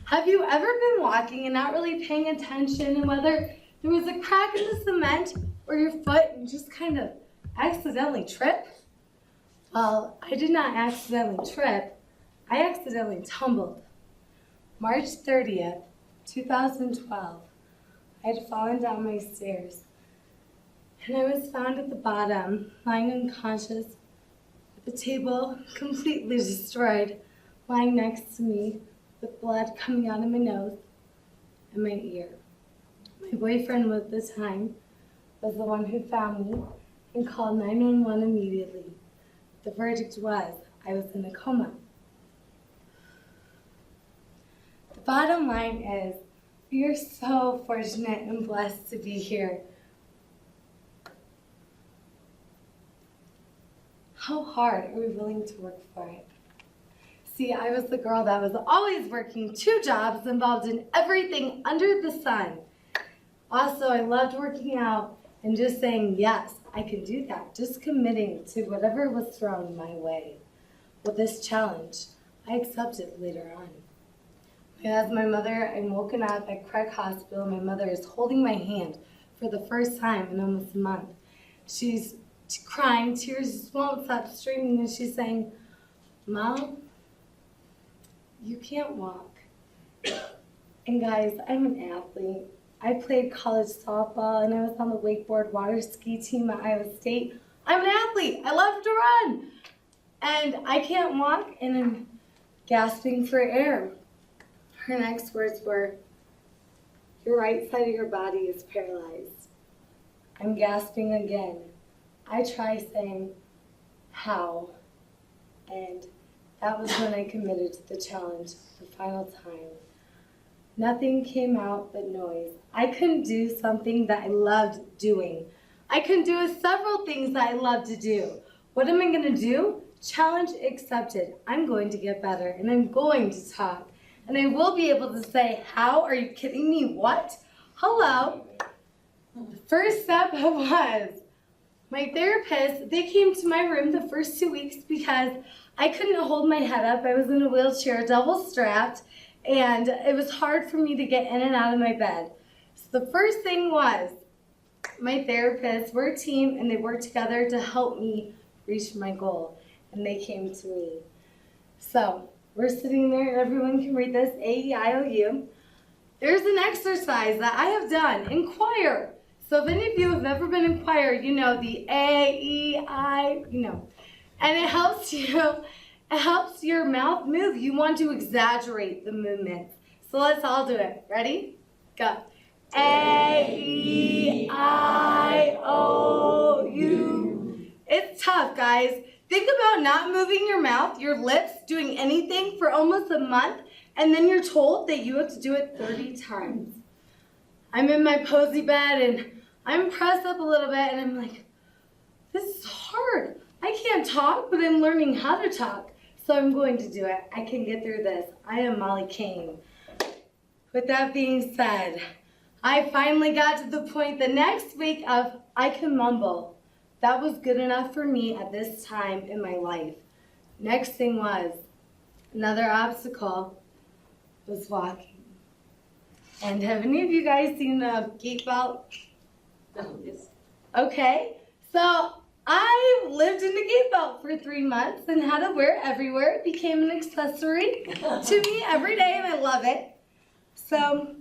Have you ever been walking and not really paying attention, and whether there was a crack in the cement or your foot and just kind of accidentally trip? Well, I did not accidentally trip. I accidentally tumbled. March 30th, 2012, I had fallen down my stairs, and I was found at the bottom, lying unconscious, at the table, completely destroyed, lying next to me, with blood coming out of my nose and my ear. My boyfriend at the time was the one who found me and called 911 immediately. The verdict was I was in a coma. The bottom line is, we are so fortunate and blessed to be here. How hard are we willing to work for it? See, I was the girl that was always working 2 jobs, involved in everything under the sun. Also, I loved working out and just saying, yes, I can do that, just committing to whatever was thrown my way. With this challenge, I accepted later on. As my mother, I'm woken up at Craig Hospital. My mother is holding my hand for the first time in almost a month. She's crying, tears just won't stop streaming, and she's saying, Mom, you can't walk. And guys, I'm an athlete. I played college softball, and I was on the wakeboard water ski team at Iowa State. I'm an athlete. I love to run. And I can't walk, and I'm gasping for air. Her next words were, your right side of your body is paralyzed. I'm gasping again. I try saying, how? And that was when I committed to the challenge the final time. Nothing came out but noise. I couldn't do something that I loved doing. I couldn't do several things that I loved to do. What am I going to do? Challenge accepted. I'm going to get better, and I'm going to talk. And I will be able to say, how? Are you kidding me? What? Hello. The first step was my therapist. They came to my room the first 2 weeks because I couldn't hold my head up. I was in a wheelchair, double strapped, and it was hard for me to get in and out of my bed. So the first thing was my therapist, we're a team, and they worked together to help me reach my goal. And they came to me. So we're sitting there, and everyone can read this, A-E-I-O-U. There's an exercise that I have done in choir. So if any of you have ever been in choir, you know the A-E-I, you know. And it helps you, it helps your mouth move. You want to exaggerate the movement. So let's all do it. Ready? Go. A-E-I-O-U. It's tough, guys. Think about not moving your mouth, your lips, doing anything for almost a month, and then you're told that you have to do it 30 times. I'm in my posy bed, and I'm pressed up a little bit, and I'm like, this is hard. I can't talk, but I'm learning how to talk, so I'm going to do it. I can get through this. I am Molly Cain. With that being said, I finally got to the point the next week of I can mumble. That was good enough for me at this time in my life. Next thing was, another obstacle was walking. And have any of you guys seen a gate belt? No, yes. Okay, so I lived in the gate belt for 3 months and had to wear it everywhere. It became an accessory to me every day, and I love it. So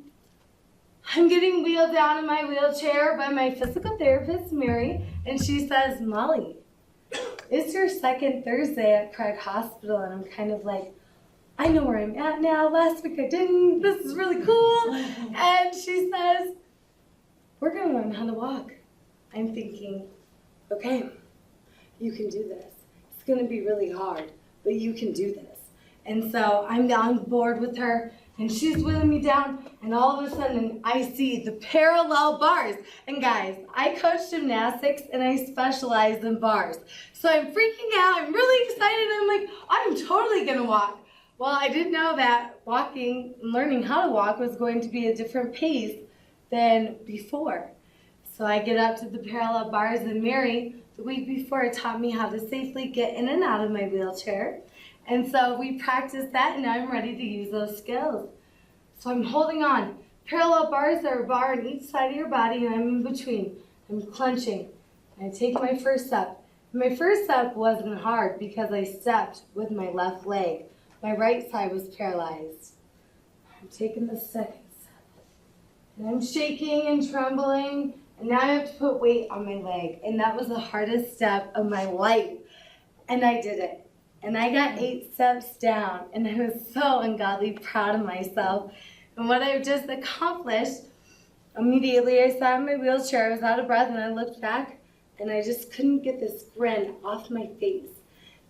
I'm getting wheeled down in my wheelchair by my physical therapist, Mary, and she says, Molly, it's your second Thursday at Craig Hospital, and I'm kind of like, I know where I'm at now. Last week I didn't. This is really cool. And she says, we're going to learn how to walk. I'm thinking, okay, you can do this. It's going to be really hard, but you can do this. And so I'm on board with her, and she's wheeling me down, and all of a sudden I see the parallel bars. And guys, I coach gymnastics, and I specialize in bars. So I'm freaking out. I'm really excited. I'm like, I'm totally going to walk. Well, I didn't know that walking and learning how to walk was going to be a different pace than before. So I get up to the parallel bars, and Mary, the week before, taught me how to safely get in and out of my wheelchair. And so we practiced that, and now I'm ready to use those skills. So I'm holding on. Parallel bars are a bar on each side of your body, and I'm in between. I'm clenching. I take my first step. My first step wasn't hard because I stepped with my left leg. My right side was paralyzed. I'm taking the second step. And I'm shaking and trembling, and now I have to put weight on my leg. And that was the hardest step of my life. And I did it. And I got 8 steps down, and I was so ungodly proud of myself and what I've just accomplished. Immediately, I sat in my wheelchair, I was out of breath, and I looked back, and I just couldn't get this grin off my face.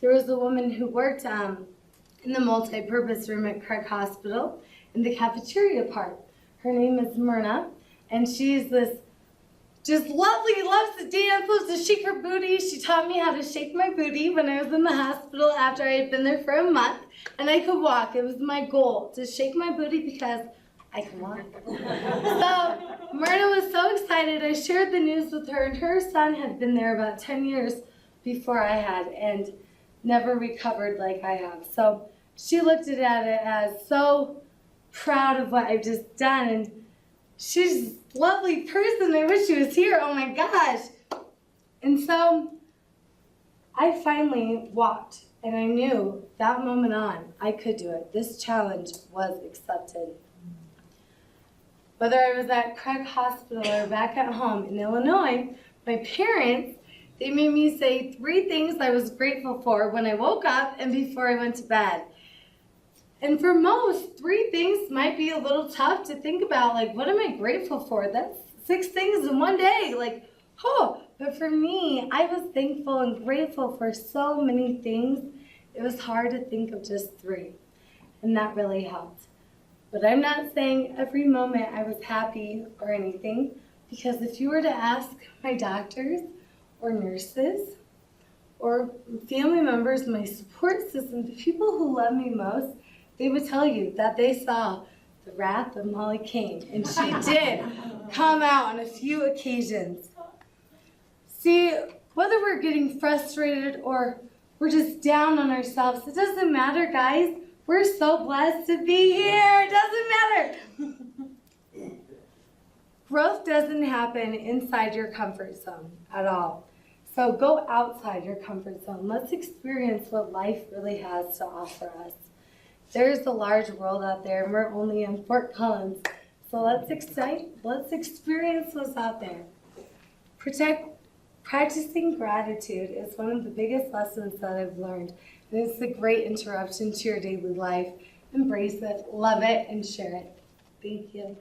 There was a woman who worked in the multi-purpose room at Craig Hospital in the cafeteria part. Her name is Myrna, and she's this just lovely, loves to dance, loves to shake her booty. She taught me how to shake my booty when I was in the hospital after I had been there for a month, and I could walk. It was my goal to shake my booty because I can walk. So Myrna was so excited. I shared the news with her, and her son had been there about 10 years before I had and never recovered like I have. So she looked at it as so proud of what I've just done, and she's a lovely person. I wish she was here. Oh my gosh. And so I finally walked, and I knew that moment on I could do it. This challenge was accepted. Whether I was at Craig Hospital or back at home in Illinois, my parents, they made me say 3 things I was grateful for when I woke up and before I went to bed. And for most, 3 things might be a little tough to think about, like, what am I grateful for? That's 6 things in one day, like, oh. But for me, I was thankful and grateful for so many things, it was hard to think of just 3. And that really helped. But I'm not saying every moment I was happy or anything, because if you were to ask my doctors or nurses or family members, my support system, the people who love me most, they would tell you that they saw the wrath of Molly Cain, and she did come out on a few occasions. See, whether we're getting frustrated or we're just down on ourselves, it doesn't matter, guys. We're so blessed to be here. It doesn't matter. Growth doesn't happen inside your comfort zone at all. So go outside your comfort zone. Let's experience what life really has to offer us. There's a large world out there, and we're only in Fort Collins. So let's experience what's out there. Practicing gratitude is one of the biggest lessons that I've learned. And it's a great interruption to your daily life. Embrace it, love it, and share it. Thank you.